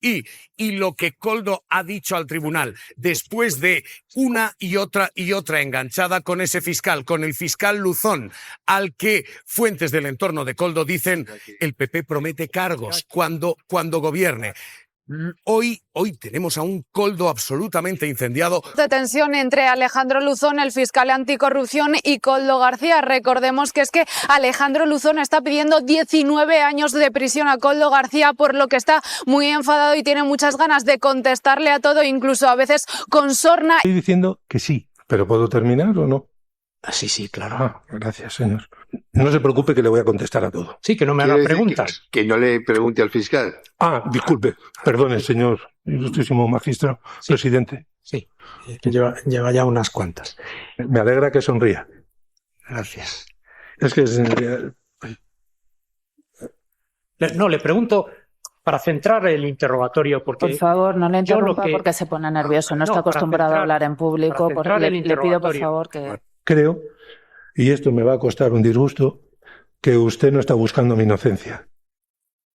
Y lo que Koldo ha dicho al tribunal, después de una y otra enganchada con ese fiscal, con el fiscal Luzón, al que fuentes del entorno de Koldo dicen el PP promete cargos cuando gobierne. Hoy tenemos a un Koldo absolutamente incendiado. De tensión entre Alejandro Luzón, el fiscal anticorrupción, y Koldo García. Recordemos que es que Alejandro Luzón está pidiendo 19 años de prisión a Koldo García, por lo que está muy enfadado y tiene muchas ganas de contestarle a todo, incluso a veces con sorna. Estoy diciendo que sí, pero ¿puedo terminar o no? Sí, claro. Gracias, señor. No se preocupe que le voy a contestar a todo. Sí, que no me haga preguntas. Que no le pregunte al fiscal. Disculpe. Perdone, señor ilustrísimo magistrado, presidente. Sí, que lleva ya unas cuantas. Me alegra que sonría. Gracias. Es que... No, le pregunto para centrar el interrogatorio, porque... Por favor, no le interrumpa porque se pone nervioso. No está acostumbrado a hablar en público. Le pido, por favor, que... Creo, y esto me va a costar un disgusto, que usted no está buscando mi inocencia.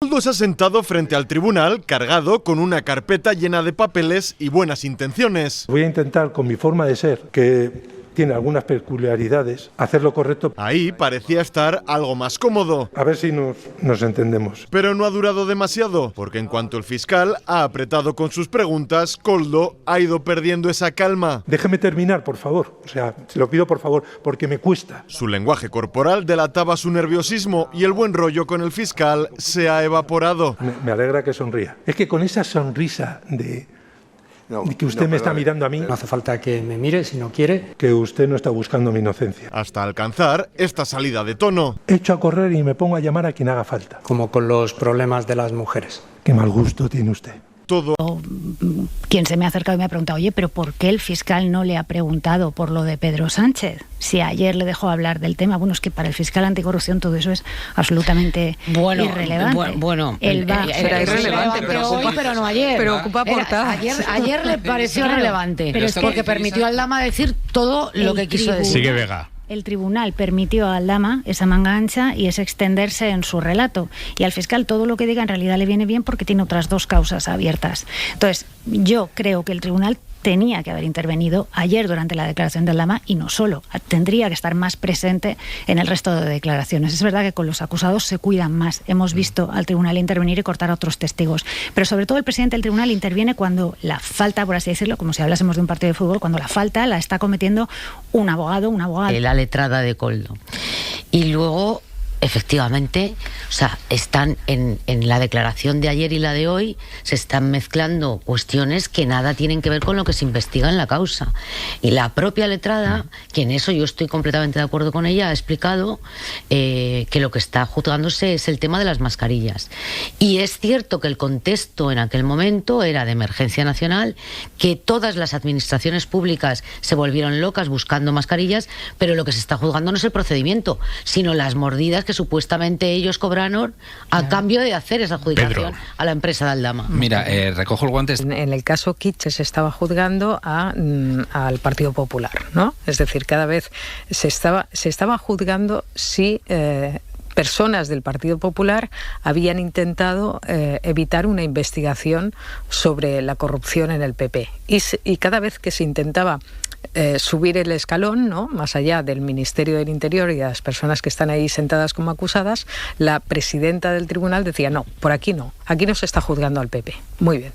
Koldo se ha sentado frente al tribunal cargado con una carpeta llena de papeles y buenas intenciones. Voy a intentar, con mi forma de ser, que tiene algunas peculiaridades, hacer lo correcto. Ahí parecía estar algo más cómodo. A ver si nos entendemos. Pero no ha durado demasiado, porque en cuanto el fiscal ha apretado con sus preguntas, Koldo ha ido perdiendo esa calma. Déjeme terminar, por favor. O sea, se lo pido por favor, porque me cuesta. Su lenguaje corporal delataba su nerviosismo y el buen rollo con el fiscal se ha evaporado. Me alegra que sonría. Es que con esa sonrisa de que usted me está mirando a mí. No hace falta que me mire si no quiere. Que usted no está buscando mi inocencia. Hasta alcanzar esta salida de tono. Echo a correr y me pongo a llamar a quien haga falta. Como con los problemas de las mujeres. Qué mal gusto tiene usted. Todo. Quien se me ha acercado y me ha preguntado, oye, pero ¿por qué el fiscal no le ha preguntado por lo de Pedro Sánchez? Si ayer le dejó hablar del tema. Bueno, es que para el fiscal anticorrupción todo eso es absolutamente irrelevante. Era irrelevante, pero no ayer. Pero ocupa portada. Ayer le pareció relevante, pero es porque permitió a Aldama decir todo lo que quiso decir. Sigue Vega. El tribunal permitió a Aldama esa manga ancha y ese extenderse en su relato. Y al fiscal todo lo que diga en realidad le viene bien porque tiene otras dos causas abiertas. Entonces, yo creo que el tribunal tenía que haber intervenido ayer durante la declaración de Aldama y no solo. Tendría que estar más presente en el resto de declaraciones. Es verdad que con los acusados se cuidan más. Hemos visto al tribunal intervenir y cortar a otros testigos. Pero sobre todo el presidente del tribunal interviene cuando la falta, por así decirlo, como si hablásemos de un partido de fútbol, cuando la falta la está cometiendo un abogado, una abogada. La letrada de Koldo. Y luego, efectivamente, o sea, están en la declaración de ayer y la de hoy, se están mezclando cuestiones que nada tienen que ver con lo que se investiga en la causa. Y la propia letrada, que en eso yo estoy completamente de acuerdo con ella, ha explicado que lo que está juzgándose es el tema de las mascarillas. Y es cierto que el contexto en aquel momento era de emergencia nacional, que todas las administraciones públicas se volvieron locas buscando mascarillas, pero lo que se está juzgando no es el procedimiento, sino las mordidas que supuestamente ellos cobraron a cambio de hacer esa adjudicación a la empresa de Aldama. Mira, recojo el guante. En el caso Kitche se estaba juzgando al Partido Popular, ¿no? Es decir, cada vez se estaba juzgando si personas del Partido Popular habían intentado evitar una investigación sobre la corrupción en el PP. Y cada vez que se intentaba subir el escalón, ¿no?, más allá del Ministerio del Interior y de las personas que están ahí sentadas como acusadas, la presidenta del tribunal decía, no, por aquí no se está juzgando al PP. Muy bien.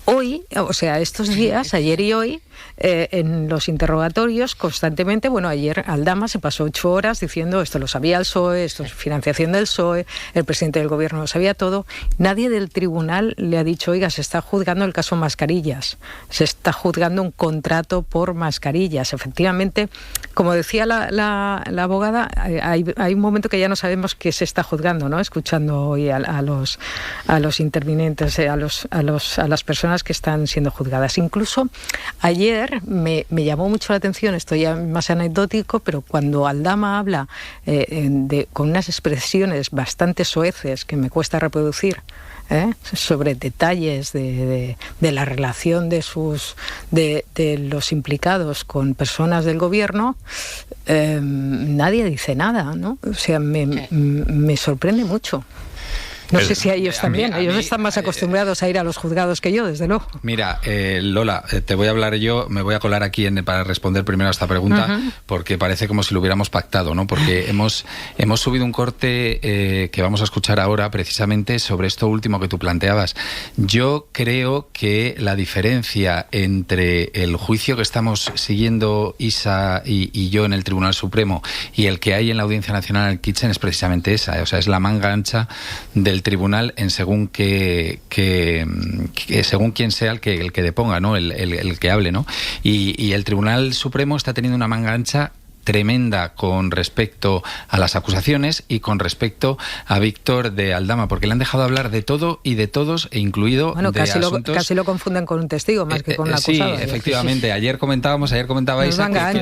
Hoy, o sea, estos días, ayer y hoy, en los interrogatorios constantemente, bueno, ayer Aldama se pasó 8 horas diciendo esto lo sabía el PSOE, esto es financiación del PSOE, el presidente del gobierno lo sabía todo. Nadie del tribunal le ha dicho, oiga, se está juzgando el caso mascarillas, se está juzgando un contrato por mascarillas. Efectivamente, como decía la abogada, hay un momento que ya no sabemos qué se está juzgando, ¿no? Escuchando hoy a los intervinientes, a las personas que están siendo juzgadas. Incluso ayer me llamó mucho la atención, esto ya más anecdótico, pero cuando Aldama habla con unas expresiones bastante soeces que me cuesta reproducir, sobre detalles de la relación de los implicados con personas del gobierno, nadie dice nada, ¿no? O sea, me sorprende mucho. No sé si a ellos también. Ellos están más acostumbrados a ir a los juzgados que yo, desde luego. Mira, Lola, te voy a hablar yo, me voy a colar aquí para responder primero a esta pregunta, porque parece como si lo hubiéramos pactado, ¿no? Porque hemos subido un corte que vamos a escuchar ahora precisamente sobre esto último que tú planteabas. Yo creo que la diferencia entre el juicio que estamos siguiendo Isa y yo en el Tribunal Supremo y el que hay en la Audiencia Nacional en Kitchen es precisamente esa, o sea, es la manga ancha del tribunal en según según quién sea el que deponga, ¿no? el que hable, ¿no? Y el Tribunal Supremo está teniendo una manga ancha tremenda con respecto a las acusaciones y con respecto a Víctor de Aldama, porque le han dejado hablar de todo y de todos, e incluido de asuntos... casi lo confunden con un testigo más que con un acusado. Sí, efectivamente. Ayer comentaba Isa que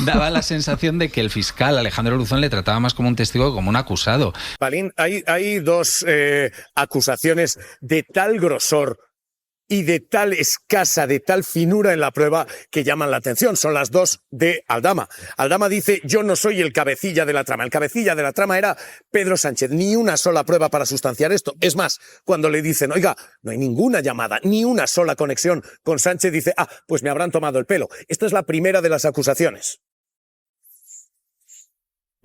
daba la sensación de que el fiscal Alejandro Luzón le trataba más como un testigo que como un acusado. Palín, hay dos acusaciones de tal grosor y de tal escasa, de tal finura en la prueba que llaman la atención. Son las dos de Aldama. Aldama dice, yo no soy el cabecilla de la trama. El cabecilla de la trama era Pedro Sánchez. Ni una sola prueba para sustanciar esto. Es más, cuando le dicen, oiga, no hay ninguna llamada, ni una sola conexión con Sánchez, dice, pues me habrán tomado el pelo. Esta es la primera de las acusaciones.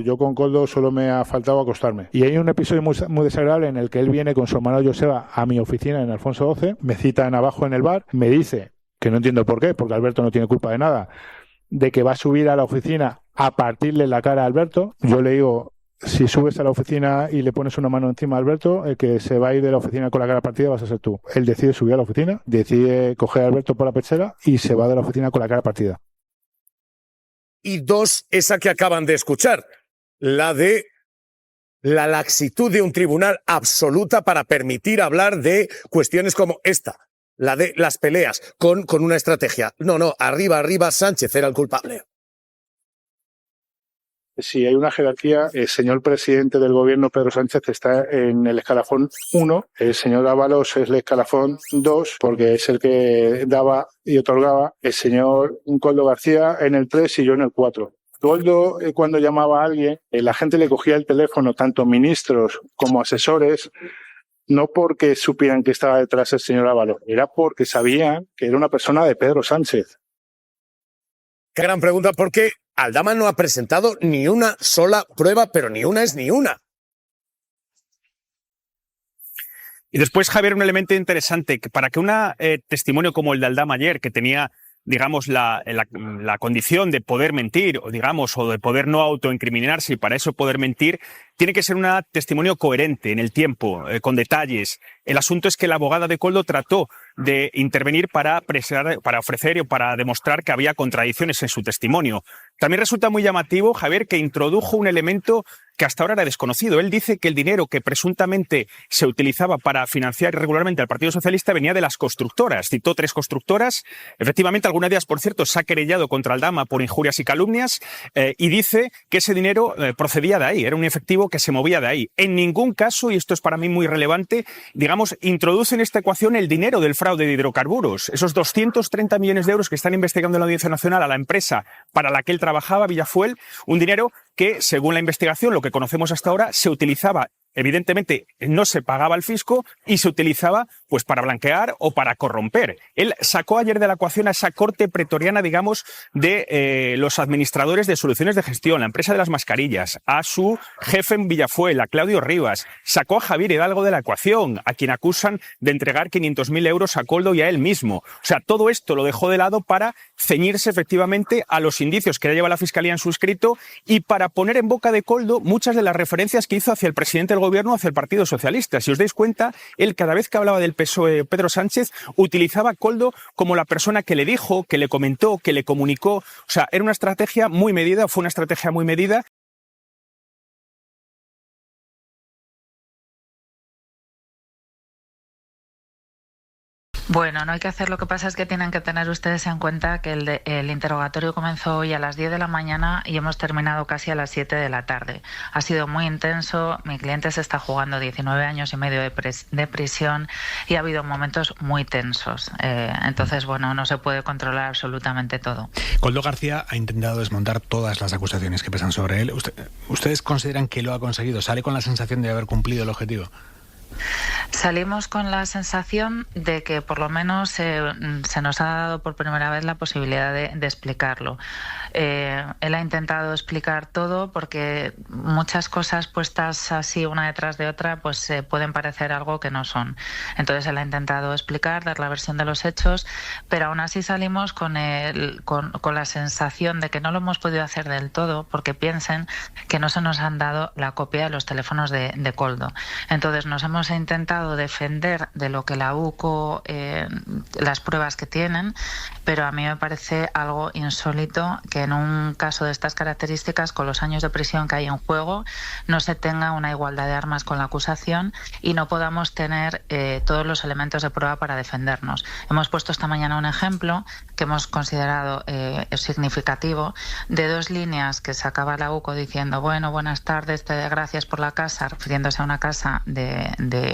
Yo con Koldo solo me ha faltado acostarme. Y hay un episodio muy desagradable en el que él viene con su hermano Joseba a mi oficina en Alfonso XII, me citan abajo en el bar, me dice, que no entiendo por qué, porque Alberto no tiene culpa de nada, de que va a subir a la oficina a partirle la cara a Alberto. Yo le digo, si subes a la oficina y le pones una mano encima a Alberto, el que se va a ir de la oficina con la cara partida vas a ser tú. Él decide subir a la oficina, decide coger a Alberto por la pechera y se va de la oficina con la cara partida. Y dos, esa que acaban de escuchar. La de la laxitud de un tribunal absoluta para permitir hablar de cuestiones como esta, la de las peleas con una estrategia. No, arriba, Sánchez era el culpable. Si hay una jerarquía, el señor presidente del gobierno, Pedro Sánchez, está en el escalafón 1, el señor Ábalos es el escalafón 2, porque es el que daba y otorgaba, el señor Koldo García en el 3 y yo en el 4. Koldo, cuando llamaba a alguien, la gente le cogía el teléfono, tanto ministros como asesores, no porque supieran que estaba detrás el señor Ábalos, era porque sabían que era una persona de Pedro Sánchez. Qué gran pregunta, porque Aldama no ha presentado ni una sola prueba, pero ni una es ni una. Y después, Javier, un elemento interesante, que para que un testimonio como el de Aldama ayer, que tenía, digamos, la condición de poder mentir, o de poder no autoincriminarse, y para eso poder mentir, tiene que ser un testimonio coherente en el tiempo, con detalles. El asunto es que la abogada de Koldo trató de intervenir para ofrecer o para demostrar que había contradicciones en su testimonio. También resulta muy llamativo, Javier, que introdujo un elemento que hasta ahora era desconocido. Él dice que el dinero que presuntamente se utilizaba para financiar irregularmente al Partido Socialista venía de las constructoras. Citó 3 constructoras. Efectivamente, alguna de ellas, por cierto, se ha querellado contra Aldama por injurias y calumnias, y dice que ese dinero procedía de ahí, era un efectivo que se movía de ahí. En ningún caso, y esto es para mí muy relevante, digamos, introduce en esta ecuación el dinero del fraude de hidrocarburos. Esos 230 millones de euros que están investigando en la Audiencia Nacional a la empresa para la que él trabajaba, Villafuel, un dinero que, según la investigación, lo que conocemos hasta ahora, se utilizaba, evidentemente no se pagaba al fisco y se utilizaba pues para blanquear o para corromper. Él sacó ayer de la ecuación a esa corte pretoriana, digamos, de los administradores de soluciones de gestión, la empresa de las mascarillas, a su jefe en Villafuel, a Claudio Rivas, sacó a Javier Hidalgo de la ecuación, a quien acusan de entregar 500.000 euros a Koldo y a él mismo. O sea, todo esto lo dejó de lado para ceñirse efectivamente a los indicios que ya lleva la Fiscalía en su escrito y para poner en boca de Koldo muchas de las referencias que hizo hacia el presidente del gobierno, hacia el Partido Socialista. Si os dais cuenta, él cada vez que hablaba del PSOE, Pedro Sánchez, utilizaba a Koldo como la persona que le dijo, que le comentó, que le comunicó. O sea, era una estrategia muy medida, fue una estrategia muy medida. Bueno, no hay que hacer. Lo que pasa es que tienen que tener ustedes en cuenta que el interrogatorio comenzó hoy a las 10 de la mañana y hemos terminado casi a las 7 de la tarde. Ha sido muy intenso. Mi cliente se está jugando 19 años y medio de prisión y ha habido momentos muy tensos. Entonces, bueno, no se puede controlar absolutamente todo. Koldo García ha intentado desmontar todas las acusaciones que pesan sobre él. ¿Ustedes consideran que lo ha conseguido? ¿Sale con la sensación de haber cumplido el objetivo? Salimos con la sensación de que por lo menos se nos ha dado por primera vez la posibilidad de explicarlo. Él ha intentado explicar todo porque muchas cosas puestas así una detrás de otra pues pueden parecer algo que no son. Entonces él ha intentado explicar, dar la versión de los hechos, pero aún así salimos con la sensación de que no lo hemos podido hacer del todo porque piensen que no se nos han dado la copia de los teléfonos de Koldo. Entonces nos hemos intentado defender de lo que la UCO, las pruebas que tienen, pero a mí me parece algo insólito que en un caso de estas características, con los años de prisión que hay en juego, no se tenga una igualdad de armas con la acusación y no podamos tener todos los elementos de prueba para defendernos. Hemos puesto esta mañana un ejemplo que hemos considerado significativo de 2 líneas que sacaba la UCO diciendo, bueno, buenas tardes, gracias por la casa, refiriéndose a una casa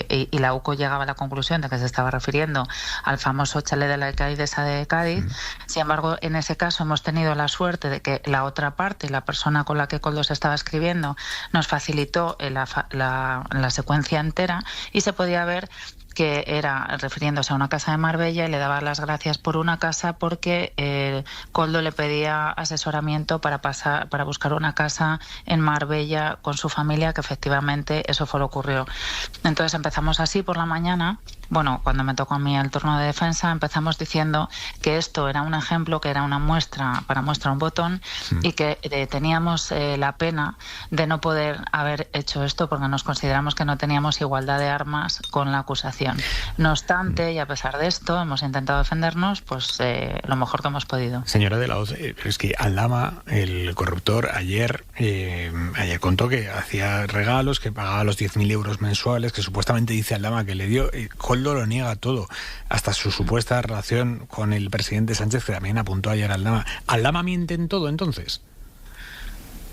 y la UCO llegaba a la conclusión de que se estaba refiriendo al famoso chalet de la alcaldesa de Cádiz. Sin embargo, en ese caso hemos tenido la suerte de que la otra parte, la persona con la que Koldo se estaba escribiendo, nos facilitó la secuencia entera y se podía ver que era refiriéndose a una casa de Marbella y le daba las gracias por una casa porque Koldo le pedía asesoramiento para buscar una casa en Marbella con su familia, que efectivamente eso fue lo que ocurrió. Entonces empezamos así por la mañana. Bueno, cuando me tocó a mí el turno de defensa, empezamos diciendo que esto era un ejemplo, que era una muestra, para muestra un botón, y que teníamos la pena de no poder haber hecho esto porque nos consideramos que no teníamos igualdad de armas con la acusación. No obstante, y a pesar de esto, hemos intentado defendernos pues lo mejor que hemos podido. Señora de la Hoz, es que Aldama, el corruptor, ayer contó que hacía regalos, que pagaba los 10.000 euros mensuales, que supuestamente dice Aldama que le dio. Koldo lo niega todo, hasta su supuesta relación con el presidente Sánchez, que también apuntó ayer Aldama. ¿Aldama miente en todo, entonces?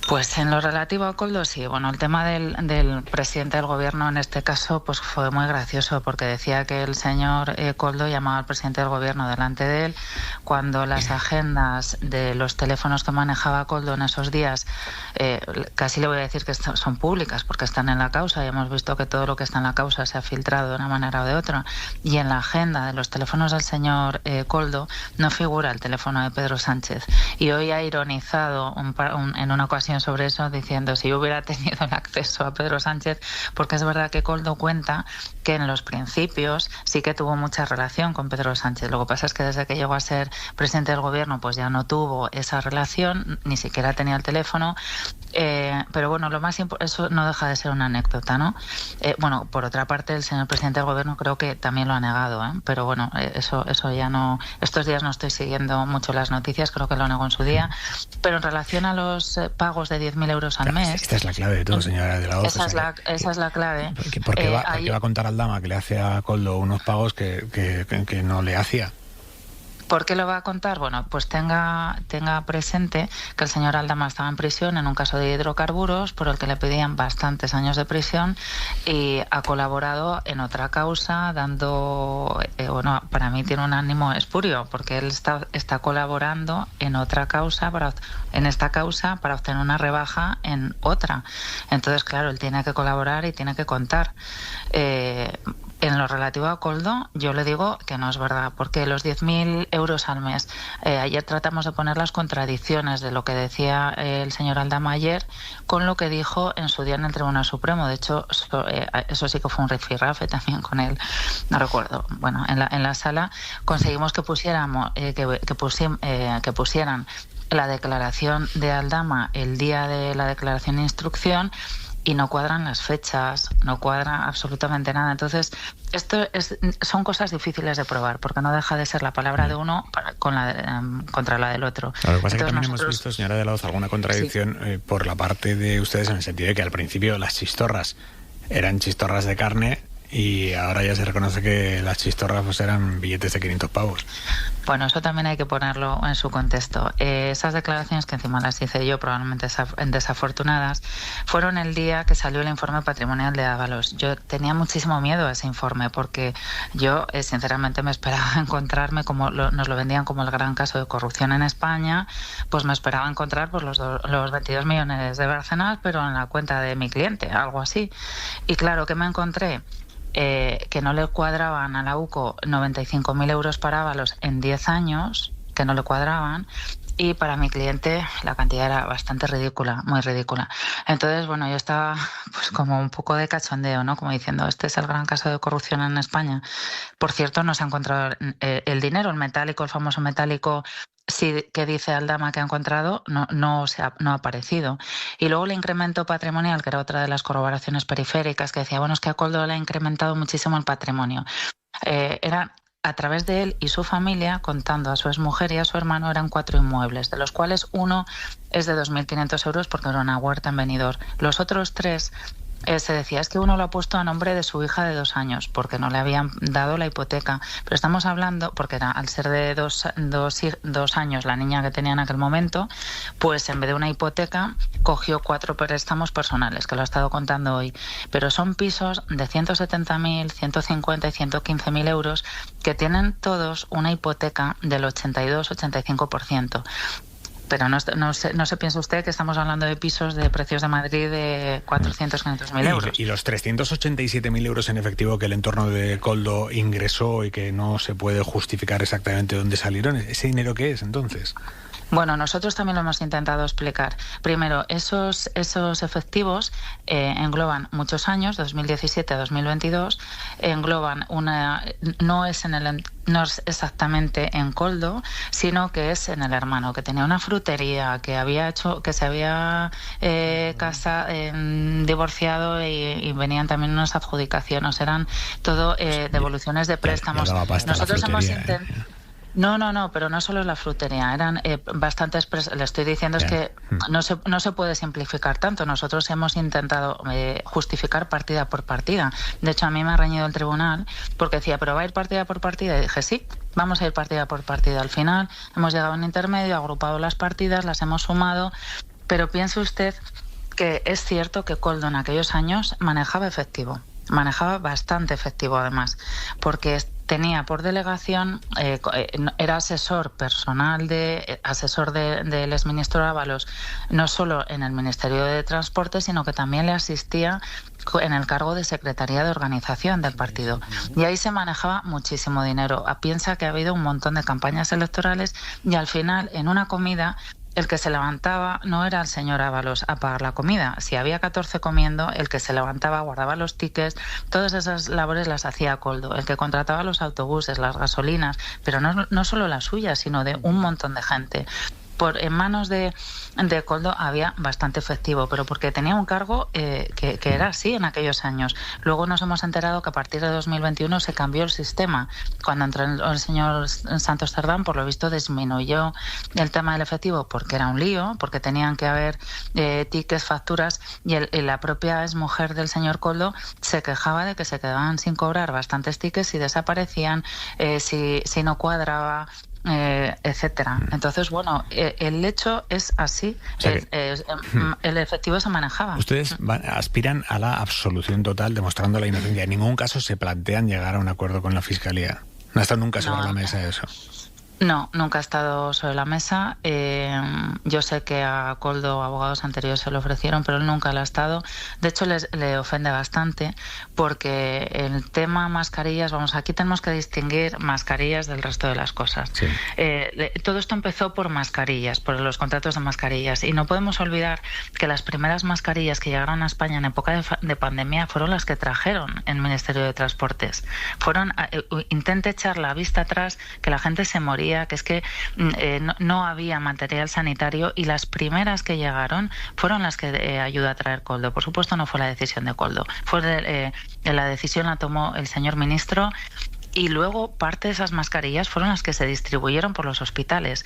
Pues en lo relativo a Koldo, sí. Bueno, el tema del presidente del gobierno en este caso pues fue muy gracioso porque decía que el señor Koldo llamaba al presidente del gobierno delante de él cuando las agendas de los teléfonos que manejaba Koldo en esos días, casi le voy a decir que son públicas porque están en la causa y hemos visto que todo lo que está en la causa se ha filtrado de una manera o de otra, y en la agenda de los teléfonos del señor Koldo no figura el teléfono de Pedro Sánchez, y hoy ha ironizado en una ocasión sobre eso diciendo si yo hubiera tenido el acceso a Pedro Sánchez, porque es verdad que Koldo cuenta que en los principios sí que tuvo mucha relación con Pedro Sánchez. Lo que pasa es que desde que llegó a ser presidente del gobierno pues ya no tuvo esa relación, ni siquiera tenía el teléfono, pero bueno, eso no deja de ser una anécdota, ¿no? Bueno, por otra parte el señor presidente del gobierno creo que también lo ha negado, pero bueno, eso ya no, estos días no estoy siguiendo mucho las noticias, creo que lo negó en su día, pero en relación a los pagos de 10.000 euros al mes. Esta es la clave de todo, señora de la Hoz. Esa es la clave. ¿Por qué va a contar Aldama que le hace a Koldo unos pagos que no le hacía? ¿Por qué lo va a contar? Bueno, pues tenga presente que el señor Aldama estaba en prisión en un caso de hidrocarburos por el que le pedían bastantes años de prisión y ha colaborado en otra causa dando, bueno, para mí tiene un ánimo espurio porque él está colaborando en otra causa, en esta causa para obtener una rebaja en otra. Entonces, claro, él tiene que colaborar y tiene que contar. En lo relativo a Koldo, yo le digo que no es verdad, porque los 10.000 euros al mes, ayer tratamos de poner las contradicciones de lo que decía el señor Aldama ayer con lo que dijo en su día en el Tribunal Supremo. De hecho, eso sí que fue un rifirrafe también con él, no recuerdo. Bueno, en la sala conseguimos que pusiéramos, que pusieran la declaración de Aldama el día de la declaración de instrucción, y no cuadran las fechas, no cuadra absolutamente nada. Entonces, son cosas difíciles de probar, porque no deja de ser la palabra de uno contra la del otro. Claro, lo que pasa es que también hemos visto, señora de la Hoz, alguna contradicción por la parte de ustedes, en el sentido de que al principio las chistorras eran chistorras de carne y ahora ya se reconoce que las chistorras pues eran billetes de 500 pavos. Bueno, eso también hay que ponerlo en su contexto. Esas declaraciones, que encima las hice yo, probablemente desafortunadas, fueron el día que salió el informe patrimonial de Ábalos. Yo tenía muchísimo miedo a ese informe porque yo, sinceramente, me esperaba encontrarme, como nos lo vendían como el gran caso de corrupción en España, pues me esperaba encontrar pues los 22 millones de Bárcenas, pero en la cuenta de mi cliente, algo así. Y claro, ¿qué me encontré? Que no le cuadraban a la UCO 95.000 euros para Ábalos en 10 años, que no le cuadraban, y para mi cliente la cantidad era bastante ridícula, muy ridícula. Entonces, bueno, yo estaba pues como un poco de cachondeo, ¿no? Como diciendo, este es el gran caso de corrupción en España. Por cierto, no se ha encontrado el dinero, el metálico, el famoso metálico, sí, que dice Aldama que ha encontrado, no ha aparecido. Y luego el incremento patrimonial, que era otra de las corroboraciones periféricas, que decía, bueno, es que a Koldo le ha incrementado muchísimo el patrimonio. Era a través de él y su familia, contando a su exmujer y a su hermano, eran 4 inmuebles, de los cuales uno es de 2.500 euros porque era una huerta en Benidorm. Los otros 3 se decía, es que uno lo ha puesto a nombre de su hija de 2 años, porque no le habían dado la hipoteca. Pero estamos hablando, porque era, al ser de 2 años la niña que tenía en aquel momento, pues en vez de una hipoteca, cogió 4 préstamos personales, que lo ha estado contando hoy. Pero son pisos de 170.000, 150 y 115.000 euros, que tienen todos una hipoteca del 82-85%. Pero no se piense usted que estamos hablando de pisos de precios de Madrid de 400-500.000 euros. Y los 387.000 euros en efectivo que el entorno de Koldo ingresó y que no se puede justificar exactamente dónde salieron, ¿ese dinero qué es entonces? Bueno, nosotros también lo hemos intentado explicar. Primero, esos efectivos engloban muchos años, 2017 a 2022, engloban no es exactamente en Koldo, sino que es en el hermano, que tenía una frutería, que se había divorciado y venían también unas adjudicaciones, eran todo devoluciones de préstamos. Nosotros hemos intentado... No, pero no solo es la frutería, eran bastantes... Le estoy diciendo es que no se puede simplificar tanto. Nosotros hemos intentado justificar partida por partida. De hecho, a mí me ha reñido el tribunal porque decía, ¿pero va a ir partida por partida? Y dije, sí, vamos a ir partida por partida. Al final hemos llegado a un intermedio, agrupado las partidas, las hemos sumado, pero piense usted que es cierto que Koldo en aquellos años manejaba bastante efectivo además, porque tenía por delegación, era asesor personal del exministro Ábalos, no solo en el Ministerio de Transporte, sino que también le asistía en el cargo de Secretaría de Organización del partido. Y ahí se manejaba muchísimo dinero. Piensa que ha habido un montón de campañas electorales y al final, en una comida, el que se levantaba no era el señor Ábalos a pagar la comida. Si había 14 comiendo, el que se levantaba guardaba los tickets, todas esas labores las hacía Koldo. El que contrataba los autobuses, las gasolinas, pero no solo las suyas, sino de un montón de gente. En manos de Koldo había bastante efectivo, pero porque tenía un cargo que era así en aquellos años. Luego nos hemos enterado que a partir de 2021 se cambió el sistema. Cuando entró el señor Santos Cerdán, por lo visto disminuyó el tema del efectivo porque era un lío, porque tenían que haber tickets, facturas, y la propia exmujer del señor Koldo se quejaba de que se quedaban sin cobrar bastantes tickets y desaparecían, si no cuadraba, etcétera. Entonces, bueno, el hecho es así. O sea el efectivo se manejaba. Ustedes aspiran a la absolución total, demostrando la inocencia. En ningún caso se plantean llegar a un acuerdo con la Fiscalía. No ha estado nunca sobre la mesa eso. No, nunca ha estado sobre la mesa. Yo sé que a Koldo abogados anteriores se lo ofrecieron, pero él nunca lo ha estado. De hecho, le ofende bastante porque el tema mascarillas, aquí tenemos que distinguir mascarillas del resto de las cosas. Sí. Todo esto empezó por mascarillas, por los contratos de mascarillas, y no podemos olvidar que las primeras mascarillas que llegaron a España en época de pandemia fueron las que trajeron el Ministerio de Transportes. Intente echar la vista atrás, que la gente se moría, que es que no había material sanitario, y las primeras que llegaron fueron las que ayudó a traer Koldo. Por supuesto, no fue la decisión de Koldo, la decisión la tomó el señor ministro, y luego parte de esas mascarillas fueron las que se distribuyeron por los hospitales.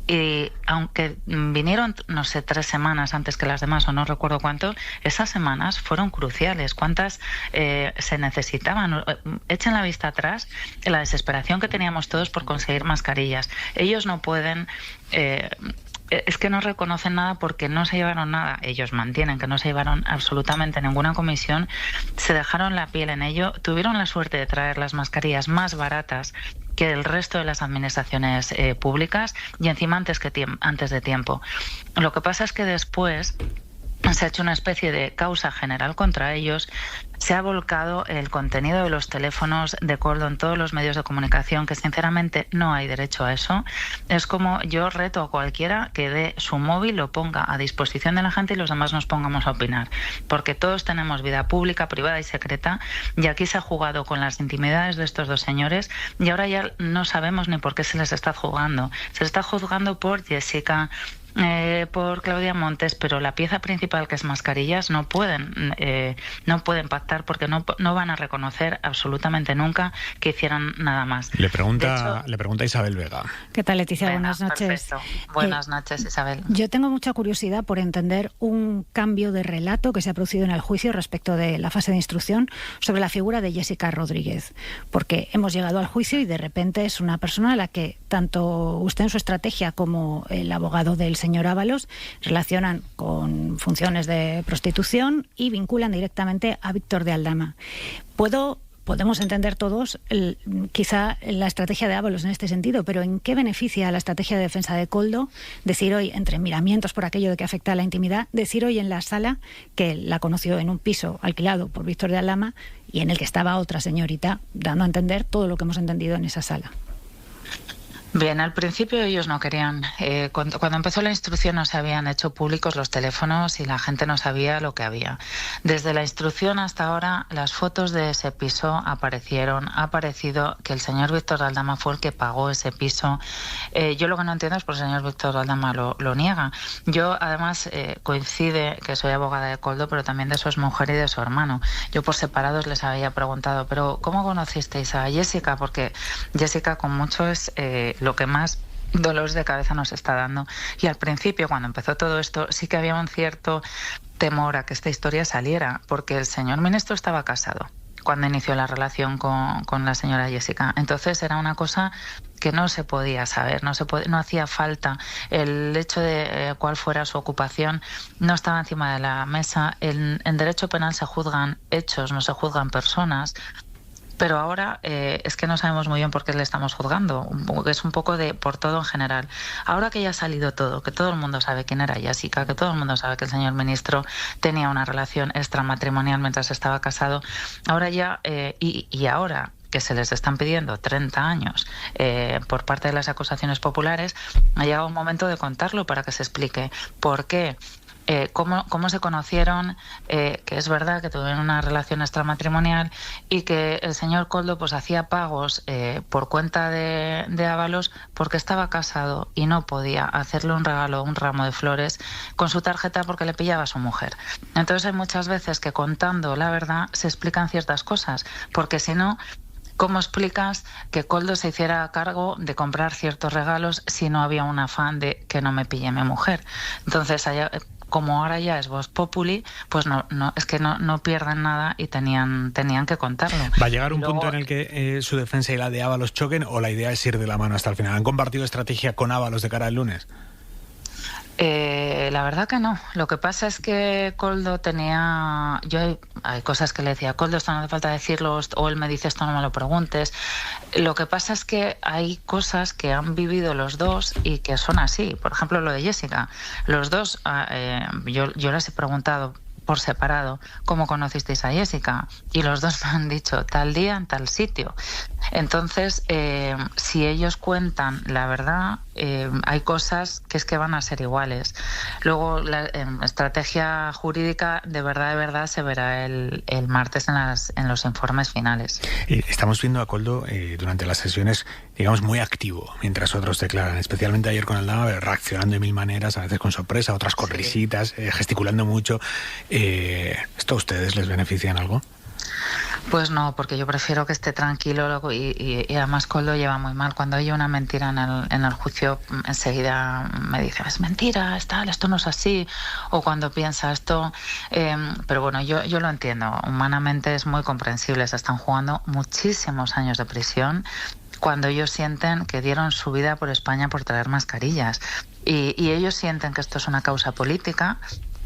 Y aunque vinieron, no sé, 3 semanas antes que las demás, o no recuerdo cuánto, esas semanas fueron cruciales. ¿Cuántas se necesitaban? Echen la vista atrás en la desesperación que teníamos todos por conseguir mascarillas. Ellos no pueden... es que no reconocen nada porque no se llevaron nada. Ellos mantienen que no se llevaron absolutamente ninguna comisión, se dejaron la piel en ello, tuvieron la suerte de traer las mascarillas más baratas que el resto de las administraciones públicas y encima antes de tiempo. Lo que pasa es que después se ha hecho una especie de causa general contra ellos, se ha volcado el contenido de los teléfonos de Koldo en todos los medios de comunicación, que sinceramente no hay derecho a eso. Es como yo reto a cualquiera que dé su móvil, lo ponga a disposición de la gente y los demás nos pongamos a opinar, porque todos tenemos vida pública, privada y secreta, y aquí se ha jugado con las intimidades de estos dos señores y ahora ya no sabemos ni por qué se les está juzgando. Se les está juzgando por Jessica, por Claudia Montes, pero la pieza principal, que es mascarillas, no pueden pactar porque no van a reconocer absolutamente nunca que hicieran nada más. Le pregunta Isabel Vega. ¿Qué tal, Leticia? Buenas noches. Perfecto. Buenas noches, Isabel. Yo tengo mucha curiosidad por entender un cambio de relato que se ha producido en el juicio respecto de la fase de instrucción sobre la figura de Jessica Rodríguez, porque hemos llegado al juicio y de repente es una persona a la que tanto usted en su estrategia como el abogado del señor Ábalos relacionan con funciones de prostitución y vinculan directamente a Víctor de Aldama. Podemos entender todos quizá la estrategia de Ábalos en este sentido, pero ¿en qué beneficia la estrategia de defensa de Koldo decir hoy, entre miramientos por aquello de que afecta a la intimidad, decir hoy en la sala que la conoció en un piso alquilado por Víctor de Aldama y en el que estaba otra señorita, dando a entender todo lo que hemos entendido en esa sala? Bien, al principio ellos no querían. Cuando empezó la instrucción no se habían hecho públicos los teléfonos y la gente no sabía lo que había. Desde la instrucción hasta ahora, las fotos de ese piso aparecieron. Ha aparecido que el señor Víctor de Aldama fue el que pagó ese piso. Yo lo que no entiendo es por el señor Víctor de Aldama lo niega. Yo, además, coincide que soy abogada de Koldo, pero también de su exmujer y de su hermano. Yo por separados les había preguntado, pero ¿cómo conocisteis a Jessica? Porque Jessica con mucho es... lo que más dolores de cabeza nos está dando. Y al principio, cuando empezó todo esto, sí que había un cierto temor a que esta historia saliera, porque el señor ministro estaba casado cuando inició la relación con la señora Jessica. Entonces era una cosa que no se podía saber, no hacía falta. El hecho de cuál fuera su ocupación no estaba encima de la mesa. En derecho penal se juzgan hechos, no se juzgan personas. Pero ahora es que no sabemos muy bien por qué le estamos juzgando, es un poco de por todo en general. Ahora que ya ha salido todo, que todo el mundo sabe quién era Jessica, que todo el mundo sabe que el señor ministro tenía una relación extramatrimonial mientras estaba casado, ahora ya, y ahora que se les están pidiendo 30 años por parte de las acusaciones populares, ha llegado un momento de contarlo para que se explique por qué. Cómo se conocieron, que es verdad que tuvieron una relación extramatrimonial y que el señor Koldo pues hacía pagos por cuenta de Ábalos porque estaba casado y no podía hacerle un regalo, un ramo de flores con su tarjeta porque le pillaba a su mujer. Entonces hay muchas veces que contando la verdad se explican ciertas cosas, porque si no, ¿cómo explicas que Koldo se hiciera cargo de comprar ciertos regalos si no había un afán de que no me pille mi mujer? Entonces como ahora ya es Vox Populi, pues es que no pierden nada y tenían que contarlo. ¿Va a llegar un punto en el que su defensa y la de Ábalos choquen o la idea es ir de la mano hasta el final? ¿Han compartido estrategia con Ábalos de cara al lunes? La verdad que no. Lo que pasa es que Koldo tenía... hay cosas que le decía, Koldo, esto no hace falta decirlo, o él me dice, esto no me lo preguntes. Lo que pasa es que hay cosas que han vivido los dos y que son así. Por ejemplo, lo de Jessica. Los dos, yo les he preguntado por separado cómo conocisteis a Jessica y los dos me han dicho tal día en tal sitio. Entonces, si ellos cuentan la verdad, hay cosas que es que van a ser iguales. Luego, la estrategia jurídica de verdad se verá el martes en los informes finales. Estamos viendo a Koldo durante las sesiones, digamos, muy activo, mientras otros declaran, especialmente ayer con Aldama, reaccionando de mil maneras, a veces con sorpresa, otras con risitas, gesticulando mucho. ¿Esto a ustedes les beneficia en algo? Pues no, porque yo prefiero que esté tranquilo y además Koldo lleva muy mal. Cuando hay una mentira en el juicio, enseguida me dice, es mentira, esto no es así. O cuando piensa esto... pero bueno, yo lo entiendo. Humanamente es muy comprensible. Se están jugando muchísimos años de prisión cuando ellos sienten que dieron su vida por España por traer mascarillas. Y ellos sienten que esto es una causa política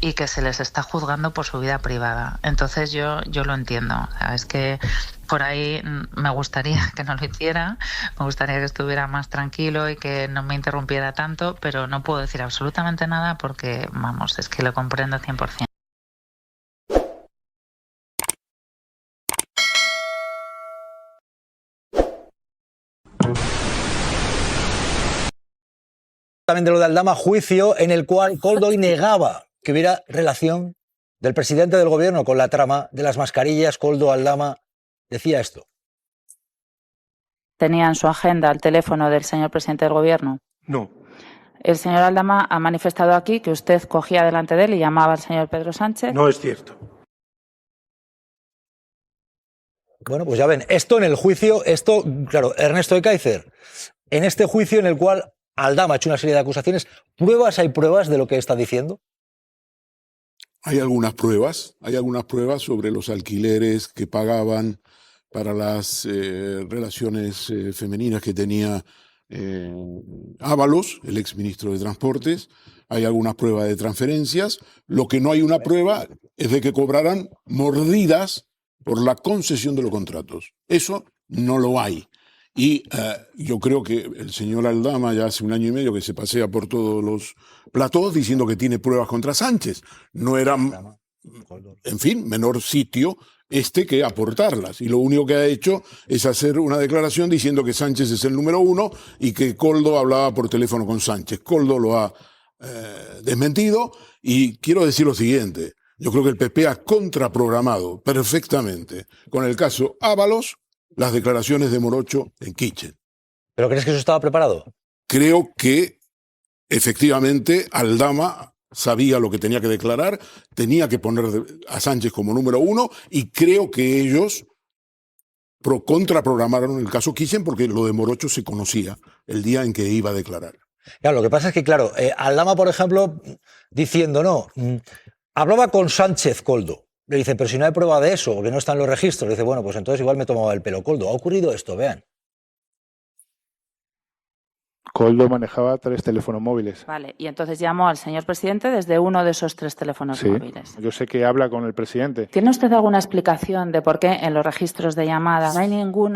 y que se les está juzgando por su vida privada. Entonces yo lo entiendo. O sea, es que por ahí me gustaría que no lo hiciera, me gustaría que estuviera más tranquilo y que no me interrumpiera tanto, pero no puedo decir absolutamente nada porque, vamos, es que lo comprendo 100%. También de lo de Aldama, juicio en el cual Koldo hoy negaba que hubiera relación del presidente del gobierno con la trama de las mascarillas. Koldo Aldama decía esto. ¿Tenía en su agenda el teléfono del señor presidente del gobierno? No. El señor Aldama ha manifestado aquí que usted cogía delante de él y llamaba al señor Pedro Sánchez. No es cierto. Bueno, pues ya ven, esto en el juicio, claro, Ernesto Ekaizer, en este juicio en el cual Aldama ha hecho una serie de acusaciones, ¿hay pruebas de lo que está diciendo? Hay algunas pruebas sobre los alquileres que pagaban para las relaciones femeninas que tenía Ábalos, el exministro de Transportes. Hay algunas pruebas de transferencias. Lo que no hay una prueba es de que cobraran mordidas por la concesión de los contratos. Eso no lo hay. Y yo creo que el señor Aldama ya hace 1 año y medio que se pasea por todos los platós diciendo que tiene pruebas contra Sánchez. No era, en fin, menor sitio que aportarlas. Y lo único que ha hecho es hacer una declaración diciendo que Sánchez es el número 1 y que Koldo hablaba por teléfono con Sánchez. Koldo lo ha desmentido y quiero decir lo siguiente. Yo creo que el PP ha contraprogramado perfectamente con el caso Ábalos las declaraciones de Morocho en Kitchen. ¿Pero crees que eso estaba preparado? Creo que efectivamente Aldama sabía lo que tenía que declarar, tenía que poner a Sánchez como número 1 y creo que ellos contraprogramaron el caso Kitchen porque lo de Morocho se conocía el día en que iba a declarar. Claro, lo que pasa es que, claro, Aldama, por ejemplo, diciendo no, hablaba con Sánchez Koldo. Le dice, pero si no hay prueba de eso, o que no están los registros, le dice, bueno, pues entonces igual me tomaba el pelo Koldo. Ha ocurrido esto, vean. Koldo manejaba 3 teléfonos móviles. Vale, y entonces llamó al señor presidente desde uno de esos 3 teléfonos móviles. Yo sé que habla con el presidente. ¿Tiene usted alguna explicación de por qué en los registros de llamadas no hay ningún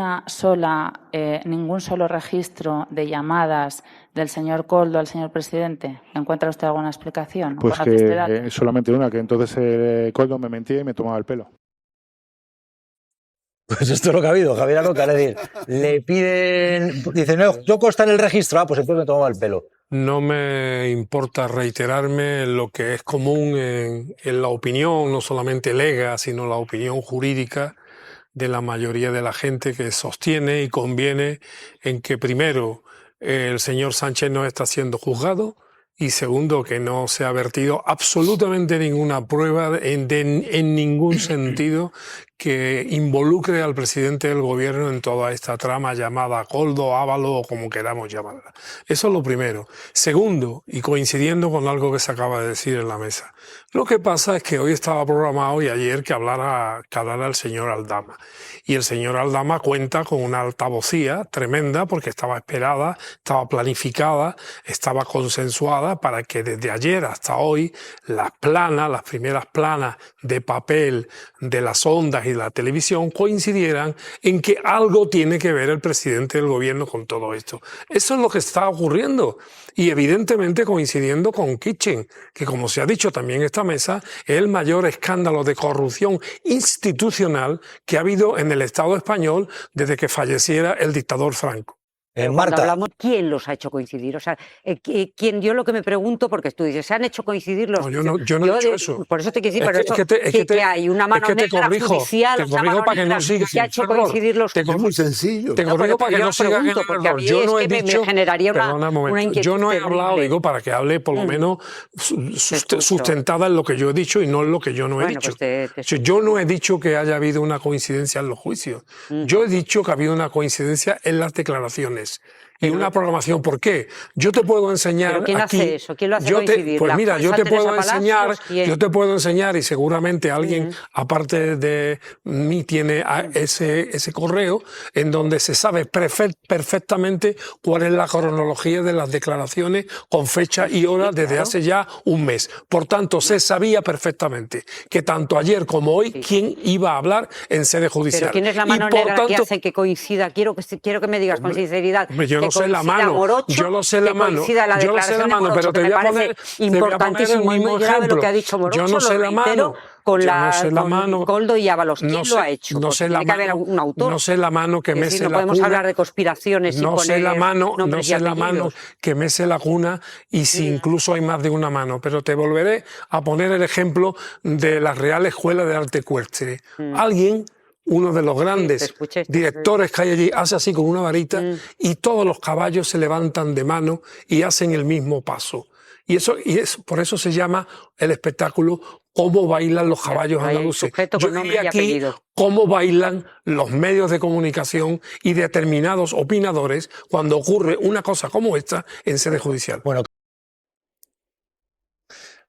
solo registro de llamadas del señor Koldo al señor presidente? ¿Encuentra usted alguna explicación? Pues que solamente una, que entonces Koldo me mentía y me tomaba el pelo. Pues esto es lo que ha habido, Javier Aroca, es decir, le piden, dicen, no, yo consta en el registro, pues entonces me tomaba el pelo. No me importa reiterarme lo que es común en la opinión, no solamente lega, sino la opinión jurídica de la mayoría de la gente que sostiene y conviene en que primero el señor Sánchez no está siendo juzgado y segundo que no se ha vertido absolutamente ninguna prueba en ningún sentido que involucre al presidente del gobierno en toda esta trama llamada Koldo, Ábalos o como queramos llamarla. Eso es lo primero. Segundo, y coincidiendo con algo que se acaba de decir en la mesa, lo que pasa es que hoy estaba programado y ayer que hablara el señor Aldama. Y el señor Aldama cuenta con una altavocía tremenda porque estaba esperada, estaba planificada, estaba consensuada para que desde ayer hasta hoy las primeras planas de papel de las ondas y la televisión coincidieran en que algo tiene que ver el presidente del gobierno con todo esto. Eso es lo que está ocurriendo y evidentemente coincidiendo con Kitchen, que como se ha dicho también en esta mesa, es el mayor escándalo de corrupción institucional que ha habido en el Estado español desde que falleciera el dictador Franco. Pero Marta. cuando hablamos, ¿quién los ha hecho coincidir? O sea, ¿quién? Yo lo que me pregunto, porque tú dices, ¿se han hecho coincidir los...? No, yo no he dicho eso. Por eso te quiero decir, Es que hay una mano negra judicial, te corrijo para que no sigas que ha hecho coincidir los... Es muy sencillo. Te corrigo para que no sigas en el error. Yo no he dicho... me generaría una inquietud. Yo no he hablado, digo, para que hable por lo menos sustentada en lo que yo he dicho y no en lo que yo no he dicho. Yo no he dicho que haya habido una coincidencia en los juicios. Yo he dicho que ha habido una coincidencia en las declaraciones. Y una programación. ¿Por qué? Yo te puedo enseñar. ¿Pero quién aquí, hace eso? ¿Quién lo hace coincidir? Pues mira, yo te puedo enseñar y seguramente alguien, Mm. aparte de mí, tiene ese correo en donde se sabe perfectamente cuál es la cronología de las declaraciones con fecha y hora desde hace ya un mes. Por tanto, se sabía perfectamente que tanto ayer como hoy quién iba a hablar en sede judicial. ¿Pero quién es la mano negra que hace que coincida? Quiero que me digas con sinceridad. Yo no sé la mano, yo no sé la mano, pero te voy a poner importantísimo y muy grave lo que ha dicho Morocho. Yo no sé la mano. Con Koldo y Ábalos. ¿Quién lo ha hecho? No sé la tiene que haber un autor. No sé la mano que mece la cuna. No podemos hablar de conspiraciones. No sé la mano que mece la cuna y si incluso hay más de una mano. Pero te volveré a poner el ejemplo de la Real Escuela de Arte Ecuestre. Alguien, uno de los grandes directores que hay allí, hace así con una varita y todos los caballos se levantan de mano y hacen el mismo paso. Por eso se llama el espectáculo Cómo bailan los caballos andaluces. Yo diría aquí cómo bailan los medios de comunicación y determinados opinadores cuando ocurre una cosa como esta en sede judicial. Bueno,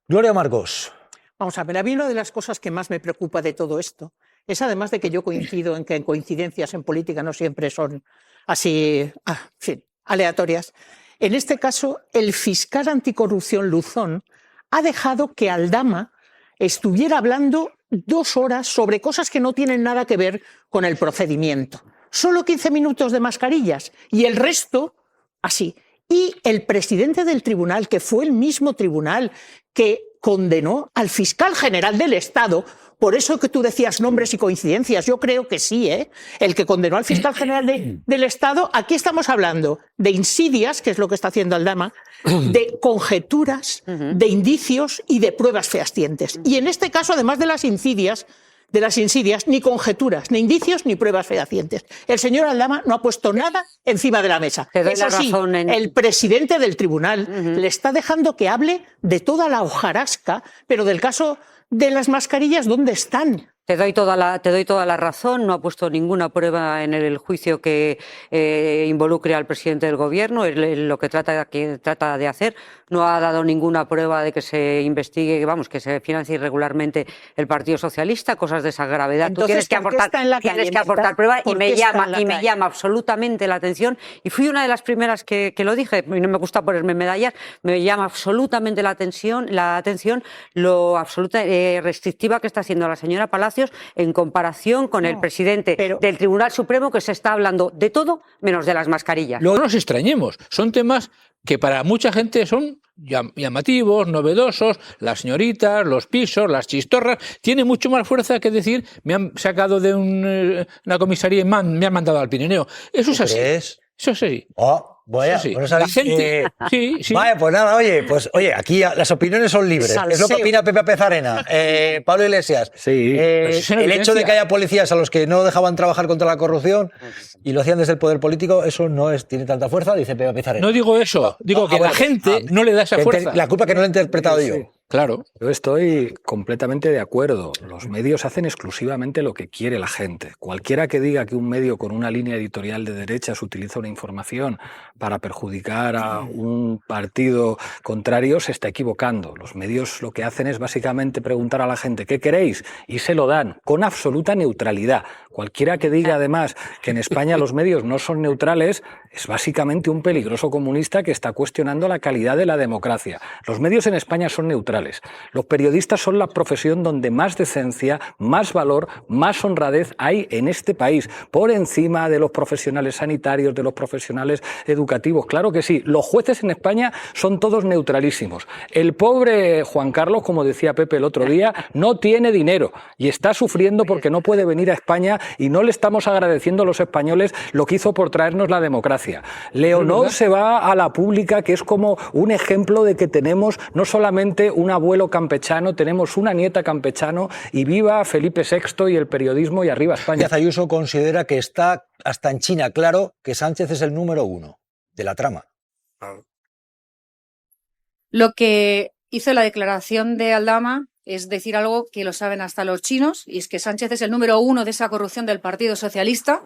Gloria Marcos. Vamos a ver, a mí una de las cosas que más me preocupa de todo esto es, además de que yo coincido en que coincidencias en política no siempre son así, en fin, aleatorias. En este caso, el fiscal anticorrupción Luzón ha dejado que Aldama estuviera hablando 2 horas sobre cosas que no tienen nada que ver con el procedimiento. Solo 15 minutos de mascarillas y el resto así. Y el presidente del tribunal, que fue el mismo tribunal que condenó al fiscal general del Estado, por eso que tú decías nombres y coincidencias, yo creo que sí, el que condenó al fiscal general del Estado, aquí estamos hablando de insidias, que es lo que está haciendo Aldama, de conjeturas, de indicios y de pruebas fehacientes. Y en este caso, además de las insidias, ni conjeturas, ni indicios, ni pruebas fehacientes. El señor Aldama no ha puesto nada encima de la mesa. Eso sí, el presidente del tribunal le está dejando que hable de toda la hojarasca, pero del caso de las mascarillas, ¿dónde están? Te doy toda la razón. No ha puesto ninguna prueba en el juicio que involucre al presidente del gobierno. Lo que trata de hacer. No ha dado ninguna prueba de que se investigue, que se financie irregularmente el Partido Socialista, cosas de esa gravedad. Entonces, tú tienes que aportar prueba y me llama absolutamente la atención. Y fui una de las primeras que lo dije, y no me gusta ponerme medallas, me llama absolutamente la atención lo absoluta restrictiva que está haciendo la señora Palacios en comparación con el presidente del Tribunal Supremo, que se está hablando de todo menos de las mascarillas. No nos extrañemos, son temas que para mucha gente son llamativos, novedosos, las señoritas, los pisos, las chistorras, tiene mucho más fuerza que decir me han sacado de una comisaría y me han mandado al Pirineo. Eso es así. Eso sí. Vaya, sí. Bueno, La gente, sí. Vaya, pues nada, oye, aquí las opiniones son libres. Salseo. Es lo que opina Pepe Pezarena. Pablo Iglesias. El hecho de que haya policías a los que no dejaban trabajar contra la corrupción y lo hacían desde el poder político, eso no tiene tanta fuerza, dice Pepe Pezarena. No digo eso, digo que la gente no le da esa fuerza. La culpa que no lo he interpretado yo. Claro. Yo estoy completamente de acuerdo. Los medios hacen exclusivamente lo que quiere la gente. Cualquiera que diga que un medio con una línea editorial de derechas utiliza una información para perjudicar a un partido contrario se está equivocando. Los medios lo que hacen es básicamente preguntar a la gente ¿qué queréis? Y se lo dan con absoluta neutralidad. Cualquiera que diga además que en España los medios no son neutrales es básicamente un peligroso comunista que está cuestionando la calidad de la democracia. Los medios en España son neutrales. Los periodistas son la profesión donde más decencia, más valor, más honradez hay en este país, por encima de los profesionales sanitarios, de los profesionales educativos. Claro que sí, los jueces en España son todos neutralísimos. El pobre Juan Carlos, como decía Pepe el otro día, no tiene dinero y está sufriendo porque no puede venir a España y no le estamos agradeciendo a los españoles lo que hizo por traernos la democracia. Leonor se va a la pública, que es como un ejemplo de que tenemos no solamente un abuelo campechano, tenemos una nieta campechano, y viva Felipe VI y el periodismo y arriba España. Díaz Ayuso considera que está hasta en China claro que Sánchez es el número 1 de la trama. Lo que hizo la declaración de Aldama es decir algo que lo saben hasta los chinos, y es que Sánchez es el número 1 de esa corrupción del Partido Socialista.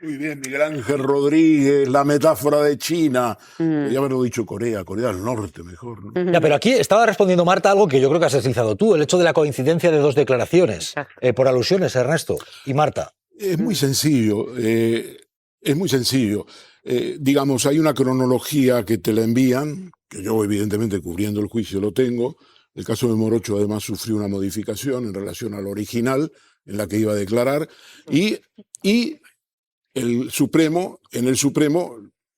Muy bien, Miguel Ángel Rodríguez, la metáfora de China. Ya haberlo dicho Corea del Norte mejor, ¿no? Ya, pero aquí estaba respondiendo Marta algo que yo creo que has deslizado tú, el hecho de la coincidencia de dos declaraciones. Por alusiones, Ernesto y Marta. Es muy sencillo. Digamos, hay una cronología que te la envían, que yo evidentemente cubriendo el juicio lo tengo. El caso de Morocho además sufrió una modificación en relación al original en la que iba a declarar, y en el Supremo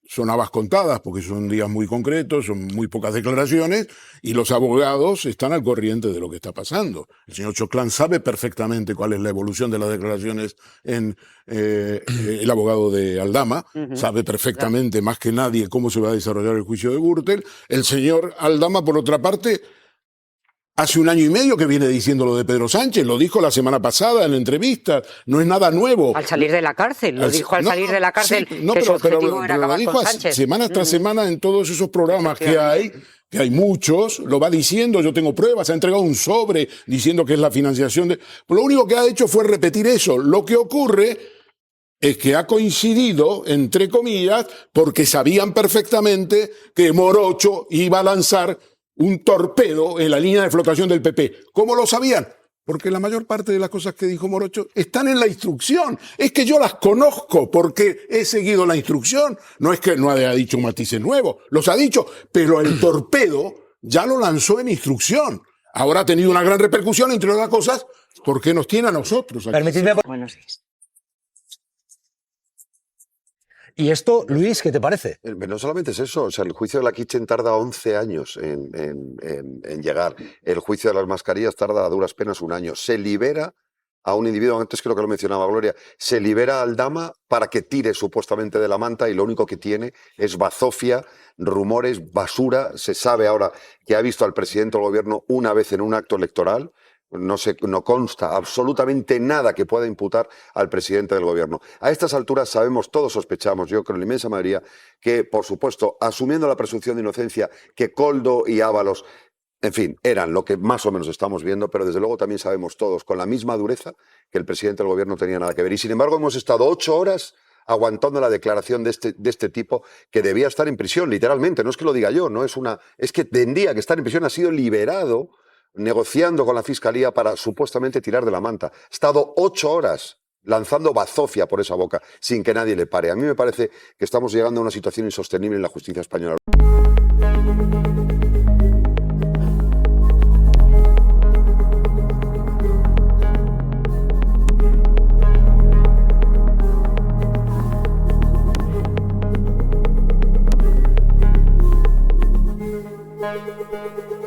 son habas contadas porque son días muy concretos, son muy pocas declaraciones, y los abogados están al corriente de lo que está pasando. El señor Choclán sabe perfectamente cuál es la evolución de las declaraciones el abogado de Aldama, sabe perfectamente más que nadie cómo se va a desarrollar el juicio de Gürtel. El señor Aldama, por otra parte, hace 1 año y medio que viene diciendo lo de Pedro Sánchez, lo dijo la semana pasada en la entrevista, no es nada nuevo. Al salir de la cárcel, lo dijo al salir de la cárcel, sí, que su objetivo era acabar con Sánchez. Semana tras semana en todos esos programas que hay muchos, lo va diciendo, yo tengo pruebas, ha entregado un sobre diciendo que es la financiación de... Lo único que ha hecho fue repetir eso. Lo que ocurre es que ha coincidido, entre comillas, porque sabían perfectamente que Morocho iba a lanzar un torpedo en la línea de flotación del PP. ¿Cómo lo sabían? Porque la mayor parte de las cosas que dijo Morocho están en la instrucción. Es que yo las conozco porque he seguido la instrucción. No es que no haya dicho matices nuevos, los ha dicho, pero el torpedo ya lo lanzó en instrucción. Ahora ha tenido una gran repercusión, entre otras cosas, porque nos tiene a nosotros aquí. Permitidme... Buenos días. ¿Y esto, Luis, qué te parece? No solamente es eso, o sea, el juicio de la Kitchen tarda 11 años en llegar. El juicio de las mascarillas tarda a duras penas 1 año. Se libera a un individuo, antes creo que lo mencionaba Gloria, se libera a Aldama para que tire supuestamente de la manta, y lo único que tiene es bazofia, rumores, basura. Se sabe ahora que ha visto al presidente del gobierno una vez en un acto electoral. No consta absolutamente nada que pueda imputar al presidente del gobierno. A estas alturas sabemos, todos sospechamos, yo creo en la inmensa mayoría, que, por supuesto, asumiendo la presunción de inocencia, que Koldo y Ábalos, en fin, eran lo que más o menos estamos viendo, pero desde luego también sabemos todos, con la misma dureza, que el presidente del gobierno no tenía nada que ver. Y sin embargo hemos estado 8 horas aguantando la declaración de este tipo, que debía estar en prisión, literalmente. No es que lo diga yo, es que tendría que estar en prisión. Ha sido liberado negociando con la Fiscalía para supuestamente tirar de la manta. Ha estado 8 horas lanzando bazofia por esa boca sin que nadie le pare. A mí me parece que estamos llegando a una situación insostenible en la justicia española.